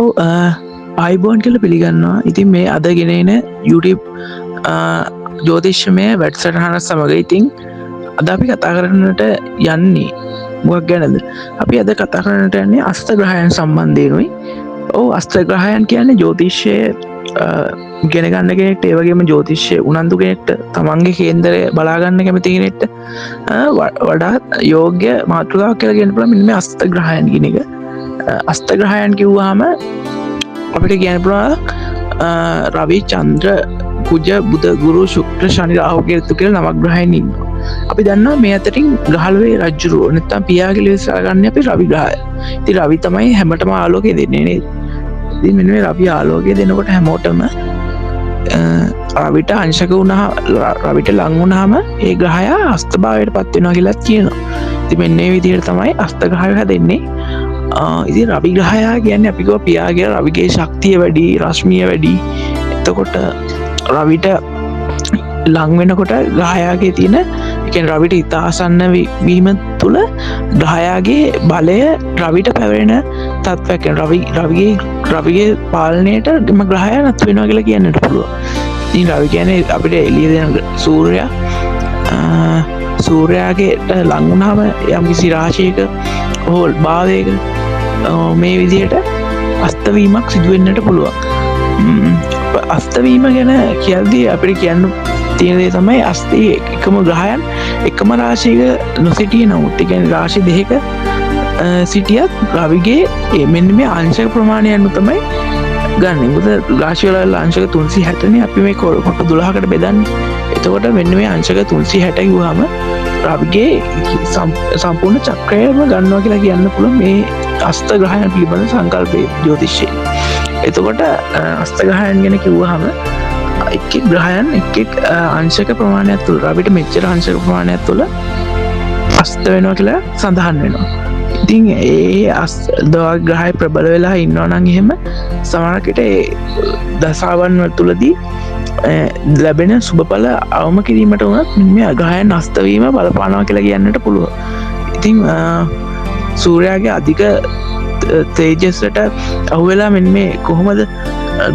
ඔව් ආයිබෝන් කියලා පිළිගන්නවා. ඉතින් මේ අද ගෙනෙන YouTube ජ්‍යොතිෂමය වැඩසටහන සමග ඉතින් අද අපි කතා කරන්නට යන්නේ මොකක් ගැනද? අපි අද කතා කරන්නට යන්නේ අස්තග්‍රහයන් සම්බන්ධයෙන්ුයි. ඔව් අස්තග්‍රහයන් කියන්නේ ජ්‍යොතිෂයේ ගෙන ගන්න කෙනෙක්ට, ඒ වගේම ජ්‍යොතිෂයේ උනන්දු කෙනෙක්ට, තමන්ගේ කේන්දරය බලා ගන්න කැමති කෙනෙක්ට වඩාත් යෝග්‍ය මාතෘකාවක් කියලා කියන්න පුළුවන් මෙන්න මේ අස්තග්‍රහයන් කියන එක. අස්තග්‍රහයන් කිව්වහම අපිට කියන්න පුළුවන් රවි, චන්ද්‍ර, කුජ, බුධ, ගුරු, ශුක්‍ර, ශනි, රාහු, කේතු කියලා නවග්‍රහයන් ඉන්නවා. අපි දන්නවා මේ අතරින් ග්‍රහලෝකයේ රජුරෝ නැත්නම් පියාගේ ලෙස සලකන්නේ අපි රවි ග්‍රහය. ඉතින් රවි තමයි හැමතෙම ආලෝකය දෙන්නේ නේද? ඉතින් මෙන්න මේ රවි ආලෝකය දෙනකොට හැමෝටම රවිට අංශක වුණා, රවිට ලං වුණාම ඒ ග්‍රහය අස්තභාවයට පත් වෙනවා කියලා කියනවා. ඉතින් මෙන්න මේ විදිහට තමයි අස්තග්‍රහය හැදෙන්නේ. ඉතින් රවි ග්‍රහයා කියන්නේ අපි කියව පියාගේ රවිගේ ශක්තිය වැඩි, රශ්මිය වැඩි. එතකොට රවිට ලං වෙනකොට ග්‍රහයාගේ තියෙන, ඒ කියන්නේ රවිට ඉතාසන්න වීම තුළ ග්‍රහයාගේ බලය රවිට පැවරෙන තත්ත්වයක් වෙනවා. රවිගේ පාලනයට එම ග්‍රහය නතර වෙනවා කියලා කියන්නට පුළුවන්. ඉතින් රවි කියන්නේ අපිට එළිය දෙන සූර්යාගේට ලං වුණාම යම්කිසි රාශියක හෝ භාවයක මේ විදිහට අස්තවීමක් සිදුවෙන්නට පුළුවන්. අස්තවීම ගැන කියද්දී අපිට කියන්න තියෙන දේ තමයි අස්තී එකම ග්‍රහයන් එකම රාශියක නොසිටිය නමුත්, ඒ කියන්නේ රාශි දෙකක සිටියත් රවිගේ මෙන්න මේ අංශක ප්‍රමාණය අනුව තමයි ගන්න. මොකද රාශි වල අංශක 360 නේ අපි මේ කොට 12කට බෙදන්නේ. එතකොට මෙන්න මේ අංශක 360 කිව්වහම රවිගේ සම්පූර්ණ චක්‍රයම ගන්නවා කියලා කියන්න පුළුවන් මේ අස්තග්‍රහයන් පිළිබඳ සංකල්පයේ ජ්‍යොතිෂයේ. එතකොට අස්තග්‍රහයන් ගැන කිව්වහම එක් ග්‍රහයන් එක් අංශක ප්‍රමාණයක් තුළ රවිට මෙච්චර අංශක ප්‍රමාණයක් තුළ අස්ත වෙනවා කියලා සඳහන් වෙනවා. ඉතින් ඒ ග්‍රහය ප්‍රබල වෙලා ඉන්නවා නම් එහෙම සමහරකට ඒ දසාවන් තුළදී ලැබෙන සුබඵල අවම කිරීමට වුණත් මේ ග්‍රහයන් අස්ත වීම බලපානවා කියලා කියන්නට පුළුවන්. ඉතින් සූර්යාගේ අධික තේජසට අහු වෙලා මෙන්න මේ කොහොමද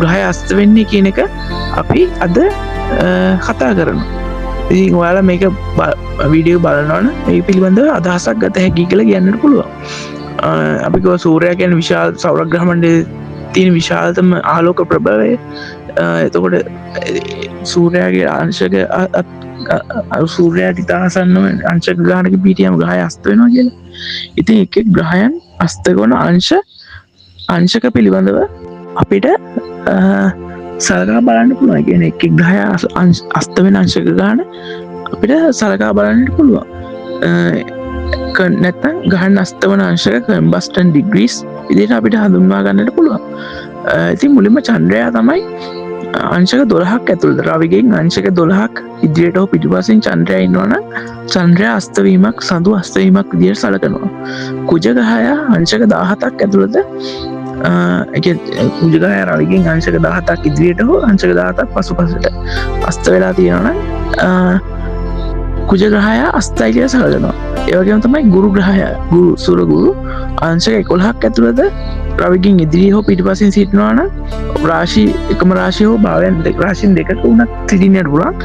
ග්‍රහය අස්ත වෙන්නේ කියන එක අපි අද කතා කරනවා. ඉතින් ඔයාලා මේක වීඩියෝ බලනවනම් මේ පිළිබඳව අදහසක් ගත හැකි කියලා කියන්නට පුළුවන්. අපි කිව්වා සූර්යයා කියන්නේ විශාල සෞරග්‍රහ මණ්ඩලයේ තියෙන විශාලතම ආලෝක ප්‍රභවය. එතකොට සූර්යාගේ අංශක සූර්යයාට ඉතාසන්නම අංශක ගානක පිටියම ග්‍රහය අස්ත වෙනවා කියලා. ඉතින් එක් ග්‍රහයන් අස්ත කරන අංශක පිළිබඳව අපිට සලකා බලන්න පුළුවන්. කියන්නේ එක් ග්‍රහය අස්ත වෙන අංශක ගාන අපිට සලකා බලන්නට පුළුවන්. නැත්නම් ග්‍රහණ අස්ත වන අංශක කම්බස්ටන් ඩිග්‍රීස් විදිහට අපිට හඳුන්වා ගන්නට පුළුවන්. ඉතින් මුලින්ම චන්ද්‍රයා තමයි අංශක 12ක් ඇතුළත රවිගෙන් අංශක 12ක් ඉදිරියට හෝ පිටුපසින් චන්ද්‍රයා ඉන්නවනම් චන්ද්‍රයා අස්තවීමක්, සඳු අස්තවීමක් විදිහට සලකනවා. කුජ ග්‍රහය අංශක 17ක් ඇතුළත කුජ ග්‍රහය රවිගෙන් අංශක 17ක් ඉදිරියට හෝ අංශක 17ක් පසුපසට අස්ත වෙලා තියෙනවා නම් කුජ ග්‍රහය අස්තයි කියලා සලකනවා. ඒ වගේම තමයි ගුරු ග්‍රහය, සූර්ය ගුරු අංශක 11ක් ඇතුළත රවිගෙන් ඉදිරිය හෝ පිටුපසින් සිටිනවා නම් රාශි එකම රාශිය හෝ භාවයන් රාශීන් දෙකක වුණත් සිටින්නට පුළුවන්.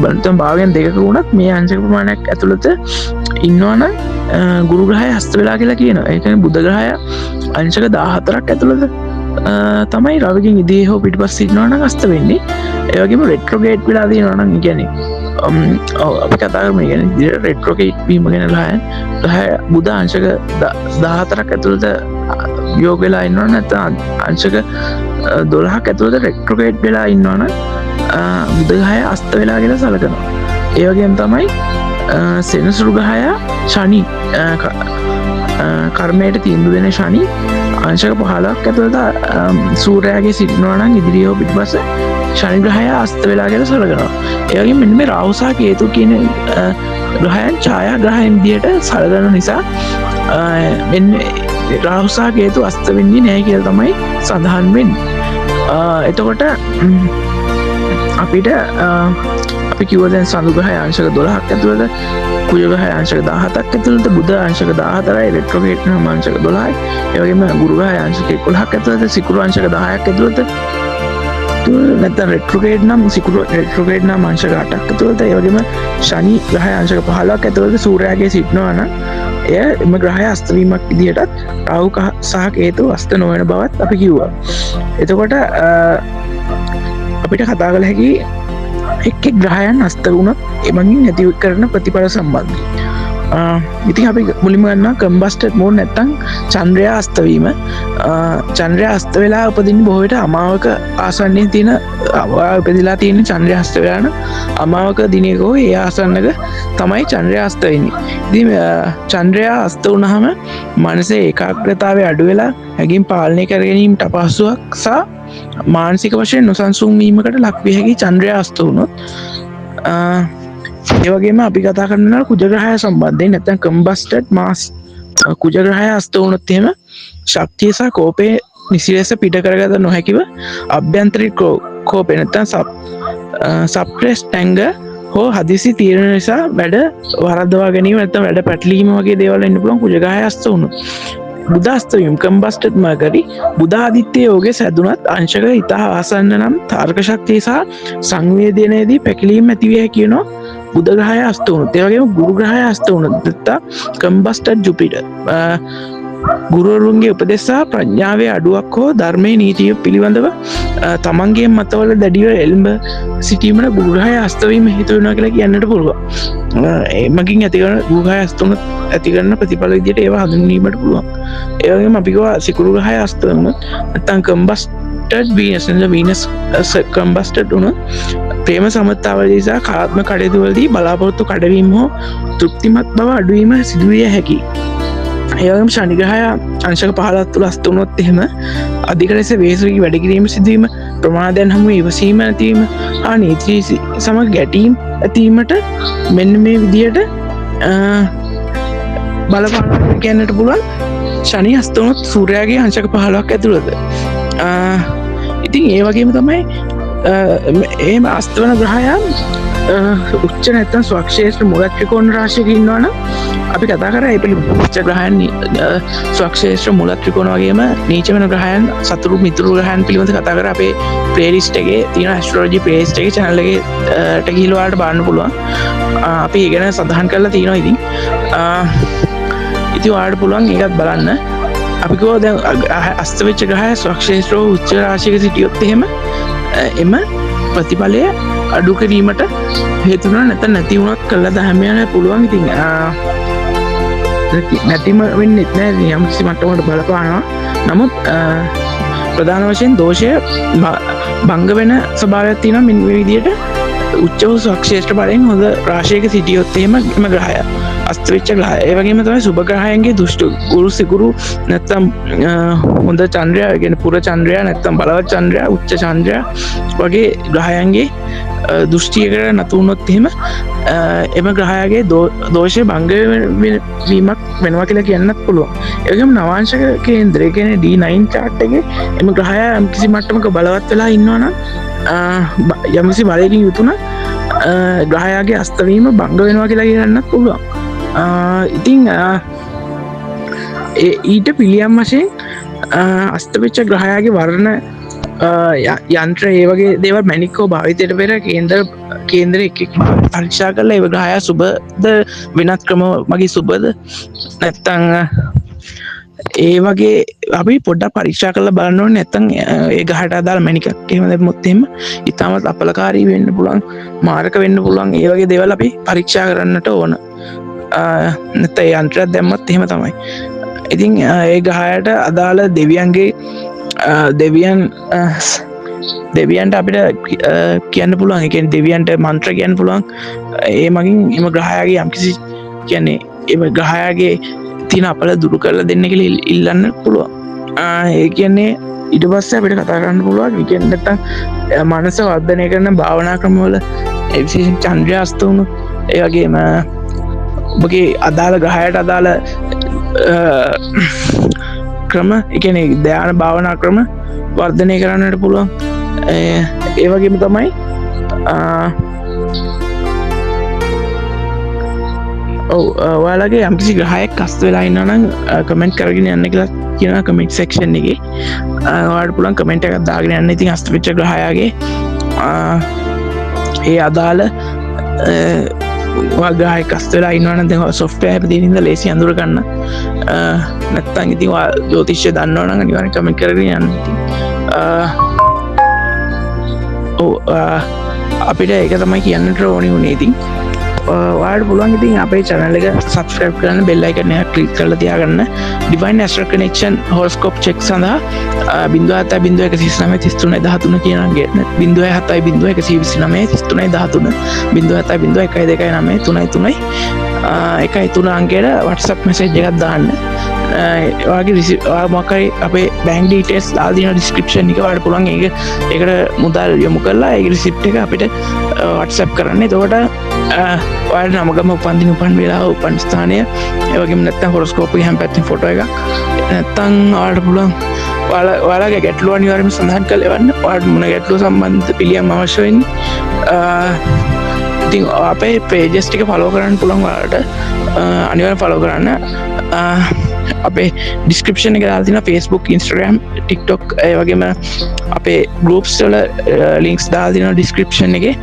නැත්නම් භාවයන් දෙකක වුණත් මේ අංශක ප්‍රමාණයක් ඇතුළත ඉන්නවා නම් ගුරු ග්‍රහය හස්ත වෙලා කියලා කියනවා. ඒ කියන්නේ බුධ ග්‍රහය අංශක 14ක් ඇතුළත තමයි රවිගෙන් ඉදිරිය හෝ පිටුපස සිටිනවා නම් හස්ත වෙන්නේ. ඒ වගේම රෙට්‍රෝග්‍රේඩ් වෙලා තියෙනවා නම් කියන්නේ අපි කතා කරමු කියන්නේ රෙට්‍රෝග්‍රේඩ් වීම ගැන ග්‍රහය බුධ අංශක 14ක් ඇතුළත යෝග වෙලා ඉන්නවා නැත්නම් අංශක 12ක් ඇතුළත රෙට්‍රෝග්‍රේඩ් වෙලා ඉන්නවා නම් බුධ ග්‍රහය අස්ත වෙලා කියලා සලකනවා. ඒ වගේම තමයි සෙනසුරු ග්‍රහය ශනි කර්මයට තීන්දුව දෙන ශනි අංශක 15ක් ඇතුළත සූර්යාගේ සිටිනවා නම් ඉදිරිය හෝ පිටුපස ශනි ග්‍රහය අස්ත වෙලා කියලා සලකනවා. ඒ වගේම මෙන්න මේ රාහු සහ කේතු කියන ග්‍රහයන් ඡායා ග්‍රහයන් විදියට සලකන නිසා මෙන්න රාහු සහ කේතු අස්ත වෙන්නේ නැහැ කියලා තමයි සඳහන් වෙන්නේ. එතකොට අපිට අපි කිව්ව දැන් සඳු ග්‍රහය අංශක 12ක් ඇතුළත, කුජ ග්‍රහය අංශක 17ක් ඇතුළත, බුධ අංශක 14යි, රෙට්‍රෝග්‍රේඩ් නම් අංශක 12යි. ඒ වගේම ගුරු ග්‍රහය අංශක 11ක් ඇතුළත, සිකුරු අංශක 10ක් ඇතුළත. නැත්නම් රෙට්‍රෝග්‍රේඩ් නම් සිකුරු රෙට්‍රෝග්‍රේඩ් නම් අංශක 8ක් ඇතුළත. ඒ වගේම ශනි ග්‍රහය අංශක 15ක් ඇතුළත සූර්යාගේ සිටිනවා නම් එය එම ග්‍රහය අස්ත වීමක් විදිහටත් රාහු සහ කේතු අස්ත නොවන බවත් අපි කිව්වා. එතකොට අපිට කතා කළ හැකි එක් ග්‍රහයන් අස්ත වුණොත් එමගින් ඇති කරන ප්‍රතිඵල සම්බන්ධයි. ඉතින් අපි මුලින්ම ගන්නවා කම්බස්ටඩ් මූන් නැත්තම් චන්ද්‍රයා අස්ත වීම. චන්ද්‍රයා අස්ත වෙලා උපදින්නේ බොහෝ විට අමාවක ආසන්නයේ තියෙන උපදිලා තියෙන චන්ද්‍රයා අස්ත වෙලා නම් අමාවක දිනයක හෝ ඒ ආසන්නක තමයි චන්ද්‍රයා අස්ත වෙන්නේ. ඉතින් චන්ද්‍රයා අස්ත වුණාම මනසේ ඒකාග්‍රතාවය අඩු වෙලා හැඟීම් පාලනය කර ගැනීමට අපහසුයක් සහ මානසික වශයෙන් නොසන්සුන් වීමකට ලක් විය හැකි චන්ද්‍රයා අස්ත වුණොත්. ඒ වගේම අපි කතා කරනවා කුජ ග්‍රහය සම්බන්ධයෙන්. නැත්නම් කම්බස්ටඩ් මාස් කුජ ග්‍රහය අස්ත වුණොත් එහෙම ශක්තිය සහ කෝපය නිසිලෙස පිට කරගත නොහැකිව අභ්‍යන්තරික කෝපය නැත්නම් සප්‍රෙස් ටැංගර් හෝ හදිසි තීරණ නිසා වැඩ වරද්දවා ගැනීම නැත්නම් වැඩ පැටලීම වගේ දේවල් එන්න පුළුවන් කුජ ග්‍රහය අස්ත වුණොත්. බුධ අස්ත වීම කම්බස්ටඩ් මර්කරි බුධ ආදිත්‍ය යෝගයේ සැදුනත් අංශක ඉතා ආසන්න නම් තාර්ක ශක්තිය සහ සංවේදනයේදී පැකිලීම් ඇති විය හැකි වෙනවා බුධ ග්‍රහය අස්ත වුණොත්. ඒ වගේම ගුරු ග්‍රහය අස්ත වුණොත් නැත්නම් කම්බස්ටඩ් ජුපිටර් ගුරුවරුන්ගේ උපදෙස් සහ ප්‍රඥාවේ අඩුවක් හෝ ධර්මයේ නීතිය පිළිබඳව තමන්ගේ මතවල දැඩිව එල්ඹ සිටීමට ගුරු ග්‍රහය අස්ත වීම හේතු වෙනවා කියලා කියන්නට පුළුවන්. එමගින් ඇති කරන ගුරු ග්‍රහය අස්ත වුණොත් ඇති කරන ප්‍රතිඵල විදිහට ඒවා හඳුන්වීමට පුළුවන්. ඒ වගේම අපි කිව්වා සිකුරු ග්‍රහය අස්ත වුණොත් නැත්නම් කම්බස්ටඩ් වීනස් කම්බස්ටඩ් වුණොත් ප්‍රේම සමතාවලදී සහ කලාත්මක කටයුතුවලදී බලාපොරොත්තු කඩවීම හෝ තෘප්තිමත් බව අඩුවීම සිදුවිය හැකියි. ඒ වගේම ශනි ග්‍රහය අංශක 15ක් තුල අස්ත වුණොත් එහෙම අධික ලෙස වේසුවී වැඩ කිරීම සිදුවීම, ප්‍රමාදයන් හමු ඉවසීම නැතිවීම, නීති සමග ගැටීම් ඇතිවීමට මෙන්න මේ විදියට බලපානවා කියන්නට පුළුවන් ශනි අස්ත වුණොත් සූර්යාගේ අංශක 15ක් ඇතුළත. ඉතින් ඒ වගේම තමයි එහෙම අස්ත වන ග්‍රහයන් උච්ච නැත්නම් ස්වක්ෂේත්‍ර මූල ත්‍රිකෝණ රාශියක ඉන්නවා නම් අපි කතා කරා ඒ පිළිබඳව. උච්ච ග්‍රහයන් ස්වක්ෂේත්‍ර මූල ත්‍රිකෝණ වගේම නීච වෙන ග්‍රහයන් සතුරු මිතුරු ග්‍රහයන් පිළිබඳව කතා කරා අපේ ප්ලේලිස්ට් එකේ තියෙන ඇස්ට්‍රොලොජි ප්ලේලිස්ට් එකේ channel එකේට ගිහිල්ලා ඔයාලට බලන්න පුළුවන්. අපි ඒ ගැන සඳහන් කරලා තියෙනවා ඉතින්. ඉතින් ඔයාලට පුළුවන් ඒකත් බලන්න. අපි කිව්වා දැන් අස්ත වෙච්ච ග්‍රහය ස්වක්ෂේත්‍ර උච්ච රාශියක සිටියොත් එහෙම එම ප්‍රතිඵලය අඩු කිරීමට හේතු වෙනවා. නැත්නම් නැති වුණත් කළා දහම යන පුළුවන්. ඉතින් නැතිම වෙන්නේ නැහැ. යම් කිසි මට්ටමකට බලපානවා. නමුත් ප්‍රධාන වශයෙන් දෝෂය භංග වෙන ස්වභාවයක් තියෙනවා. මෙන්න මේ විදිහට උච්ච වූ ස්වක්ෂේත්‍ර බලයෙන් හොඳ රාශියක සිටියොත් එහෙම එම ග්‍රහය අස්ත වෙච්ච ග්‍රහය. ඒ වගේම තමයි සුබ ග්‍රහයන්ගේ දුෂ්ට ගුරු සිකුරු නැත්නම් හොඳ චන්ද්‍රයා කියන්නේ පුර චන්ද්‍රයා නැත්නම් බලවත් චන්ද්‍රයා උච්ච චන්ද්‍රයා වගේ ග්‍රහයන්ගේ දෘෂ්ටියකට නතු වුණොත් එහෙම එම ග්‍රහයාගේ දෝෂය භංග වීමක් වෙනවා කියලා කියන්නත් පුළුවන්. ඒ වගේම නවාංශක කේන්ද්‍රය කියන්නේ D9 chart එකේ එම ග්‍රහයා යම්කිසි මට්ටමක බලවත් වෙලා ඉන්නවා නම් යම්කිසි බලයකින් යුතුන ග්‍රහයාගේ අස්ත වීම භංග වෙනවා කියලා කියන්නත් පුළුවන්. ඉතින් ඊට පිළියම් වශයෙන් අස්ත වෙච්ච ග්‍රහයාගේ වර්ණ යන්ත්‍ර ඒ වගේ දේවල් මැණික්කෝ භාවිතයට පෙර කේන්දර එක පරීක්ෂා කරලා ඒ ග්‍රහය සුබද වෙනත් ක්‍රම මගේ සුබද නැත්තම් ඒ වගේ අපි පොඩ්ඩක් පරීක්ෂා කරලා බලන්න ඕනේ. නැත්තම් ඒ ග්‍රහයට අදාළ මැණිකක් එහෙම දැම්මොත් එහෙම ඉතාමත් අපලකාරී වෙන්න පුළුවන්, මාරක වෙන්න පුළුවන්. ඒ වගේ දේවල් අපි පරීක්ෂා කරන්නට ඕන. නැත්නම් ඒ යන්ත්‍රයක් දැම්මත් එහෙම තමයි. ඉතින් ඒ ග්‍රහයට අදාළ දෙවියන්ට අපිට කියන්න පුළුවන්. ඒ කියන්නේ දෙවියන්ට මන්ත්‍ර කියන්න පුළුවන්. ඒ මගින් එම ග්‍රහයාගේ යම්කිසි කියන්නේ එම ග්‍රහයාගේ තියෙන අපල දුරු කරලා දෙන්න කියලා ඉල්ලන්න පුළුවන්. ඒ කියන්නේ ඊට පස්සේ අපිට කතා කරන්න පුළුවන්. ඒ කියන්නේ නැත්තම් මනස වර්ධනය කරන භාවනා ක්‍රමවල විශේෂයෙන් චන්ද්‍රයා අස්ත වුණු ඒ වගේම ඔබගේ අදාළ ග්‍රහයට අදාළ ක්‍රම ඒ කියන්නේ ධ්‍යාන භාවනා ක්‍රම වර්ධනය කරන්නට පුළුවන්. ඒ වගේම තමයි ඔයාලගේ යම්කිසි ග්‍රහයක් කස්ත වෙලා ඉන්නනම් කමෙන්ට් කරගෙන යන්න කියලා කියන කමෙන්ට් සෙක්ෂන් එක වාට පුළන් කමෙන්ට් එකක් දාගෙන යන්න ඉතින් අස්තවිච්ච ග්‍රහයාගේ ඒ අදාළ ග්‍රහය කස්ත වෙලා ඉන්නවන දෙ සොෆ්ට්වෑර් දිනින්ද ලේසි අඳුර ගන්න නැත්තන් ඉතින් ජෝතිශ්‍ය දන්නවන නිවන කමෙන්ට් කරගෙන යන්න ඉතින් අපිට ඒක තමයි කියන්නට ඕනි වුණේතින් වාට පුළුවන් ඉතින් අපේ channel එක subscribe කරන්න bell icon එක click කරලා තියාගන්න divine astral connection horoscope check සඳහා 0.139 කියන අංකයට 0.7.129 0.7.129 1.3 අංකයට WhatsApp message එකක් දාන්න වගේ මොකයි අපේ බැංක් ඩීටේල්ස් දාලා තියෙන description එක වලට පුළුවන් ඒකට මුදල් යොමු කරලා ඒ receipt එක අපිට WhatsApp කරන්න. එතකොට ඔයාලට නමගම උපන්දින උපන් වෙලාව උපන් ස්ථානය ඒ වගේම නැත්නම් හොරොස්කෝප් එක හැම පැත්තෙන් ෆොටෝ එකක් නැත්නම් ඔයාලට පුළුවන් ඔයාලගේ ගැටලුව අනිවාර්යයෙන්ම සඳහන් කරලා එවන්න. ඔයාලට මොන ගැටලුව සම්බන්ධ පිළියම් අවශ්‍ය වෙන්නේ ඉතින් අපේ pages ටික follow කරන්න පුළුවන් ඔයාලට අනිවාර්යෙන් follow කරන්න. අපේ ඩිස්ක්‍රිප්ෂන් එක දාලා තියෙනවා Facebook Instagram TikTok ඒ වගේම අපේ groups වල links දාලා තියෙනවා description එකේ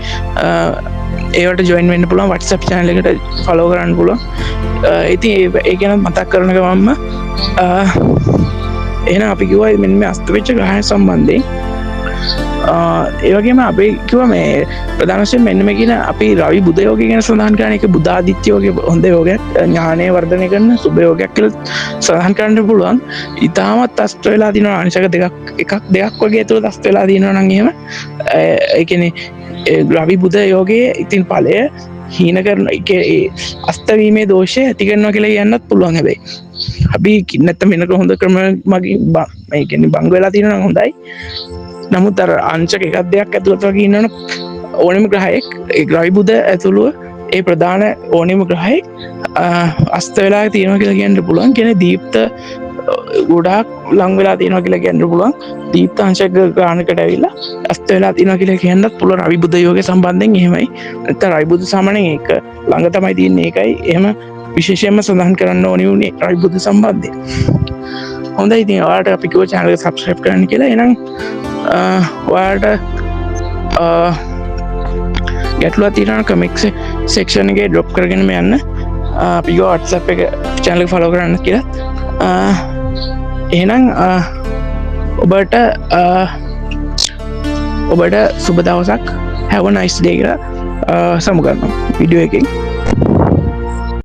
ඒවට join වෙන්න පුළුවන් WhatsApp channel එකට follow කරන්න පුළුවන් ඉතින් ඒ ගැන මතක් කරන ගමන්ම එහෙනම් අපි කිව්වා මෙන්න මේ අස්තවෙච්ච ග්‍රහය සම්බන්ධයෙන් ඒ වගේම අපි කිව්වා මේ ප්‍රධාන වශයෙන් මෙන්න මේ කියන අපි රවි බුධ යෝගය ගැන සඳහන් කරන එක බුධාදිත්‍ය යෝගය හොඳ යෝගයක් ඥානය වර්ධනය කරන සුබ යෝගයක් කියලා සඳහන් කරන්න පුළුවන්. ඊටමත් අස්ත වෙලා දිනවා අනිසක දෙකක් වගේ ඇතුළත අස්ත වෙලා දිනවා නම් එහෙම ඒ කියන්නේ රවි බුධ යෝගයේ ඉතින් ඵලය හීන කරන අස්ත වීමේ දෝෂය ඇති කරනවා කියලා කියන්නත් පුළුවන්. හැබැයි අපි නැත්නම් වෙනක හොඳ ක්‍රම මගින් මේ කියන්නේ බංග වෙලා තියෙනවා නම් හොඳයි. නමුත් අර අංශක එකක් දෙයක් ඇතුළත වගේ ඉන්නවන ඕනෙම ග්‍රහයෙක් ඒ රවි බුධ ඇතුළුව ඒ ප්‍රධාන ඕනෙම ග්‍රහයෙක් අස්ත වෙලා තියෙනවා කියලා කියන්න පුළුවන්. කියන්නේ දීප්ත ගොඩාක් ලං වෙලා තියෙනවා කියලා කියන්න පුළුවන්. දීප්ත අංශක ගානකට ඇවිල්ලා අස්ත වෙලා තියෙනවා කියලා කියන්නත් පුළුවන් රවි බුධ යෝගය සම්බන්ධයෙන් එහෙමයි. නැත්නම් රවි බුධ සාමාන්‍යයෙන් ඒක ළඟ තමයි තියෙන්නේ. ඒකයි එහෙම විශේෂයෙන්ම සඳහන් කරන්න ඕනි වුණේ රවි බුධ සම්බන්ධයෙන්. හොඳයි ඉතින් ඔයාලට අපි කිව්ව channel එක subscribe කරන්න කියලා. එහෙනම් ඔයාලට ගැටලුවක් තියෙනවා නම් comment section එකේ drop කරගෙනම යන්න. අපි ගෝ WhatsApp එක channel එක follow කරන්න කියලා. එහෙනම් ඔබට සුබ දවසක් have a nice day කියලා සමු ගන්නවා වීඩියෝ එකෙන්.